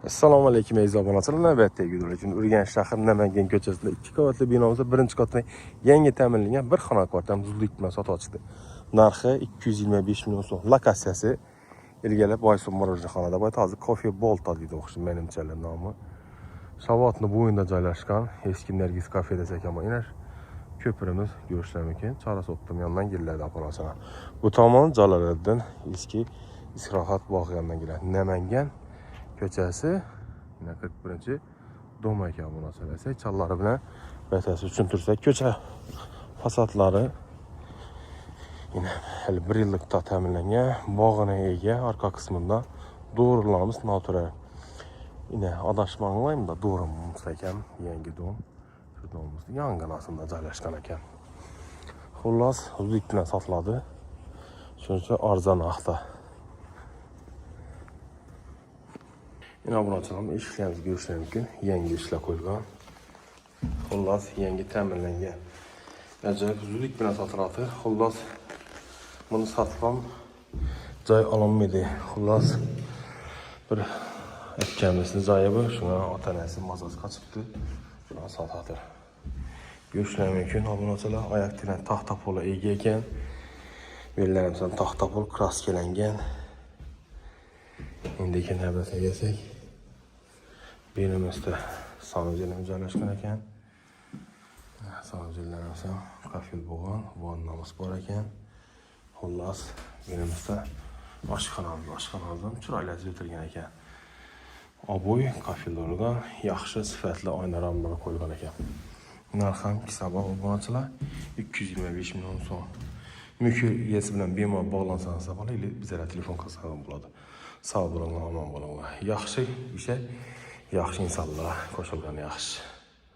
Assalomu alaykum aziz obunachilar. Navbatdagi video uchun Urganch shahri Namangan ko'chasida 2 qavatli binomizda birinchi qavatda yangi ta'minlangan bir xona kvartirani zudlik bilan sotib ochdi. Narxi 225 million so'm. Lokatsiyasi ilgari Boysun Morojxonada bor. Hozir Coffee Bolta deydi o'xshaydi menimchalar nomi. Savatni bo'yinda joylashgan eski Nergis kafe desak ham bo'lar. Ko'pirimiz ko'rishlar mumkin. Chorasotdan yondan giriladi operatsiya. Bu tomon Jaloliddin eski istirohat bog'idan keladi. Namangan ko'chasi 41-dom ekan bu narsasi. Chalari bilan batafsil tushuntirsak, ko'cha fasadlari hali 1 yillik ta'minlangan, bog'ina ega, orqa qismida do'rlarimiz noturar. Adashmanglaymi-da do'rimiz ekan, yangi dom. Shu domimizda yonginasida joylashgan ekan. Xullas, zudlik bilan sotiladi. Shuncha arzon narxda. Yine obunachilarimiz eshiklarimizni ko'rishingiz mumkin. Yangi ishlar qo'yilgan. Xullas, yangi ta'minlangan. Ajoyib zudlik bilan sotiladi. Xullas, buni sotib joy ololmaydi. Xullas, bir aytganimizni joyi bu. Shuna ota-onasi mazasi qochibdi. Shuni sotadi. Ko'rishingiz mumkin obunachilar, oyoq bilan taxta pola ega ekan. Bellarimiz taxta pol kraskalangan. Endi navbatga kelsak, belimizda sanujelimiz joylashgan ekan. Sanujellarimiz ham kafil bo'lgan, vannamiz bor ekan. Xullas, belimizda oshxonamiz chiroyli o'tirgan ekan. Oboy kafil bo'lgan, yaxshi sifatli oynaramlar qo'yilgan ekan. Narx ham hisobi obunachilar 225 million so'm. Mülk egasi bilan bemalol bog'lansangiz bo'ladi, bizlarga telefon qilsangiz bo'ladi. Sağ olun, omon bo'linglar. Yaxshi ish, yaxshi insonlar qo'shilgan yaxshi.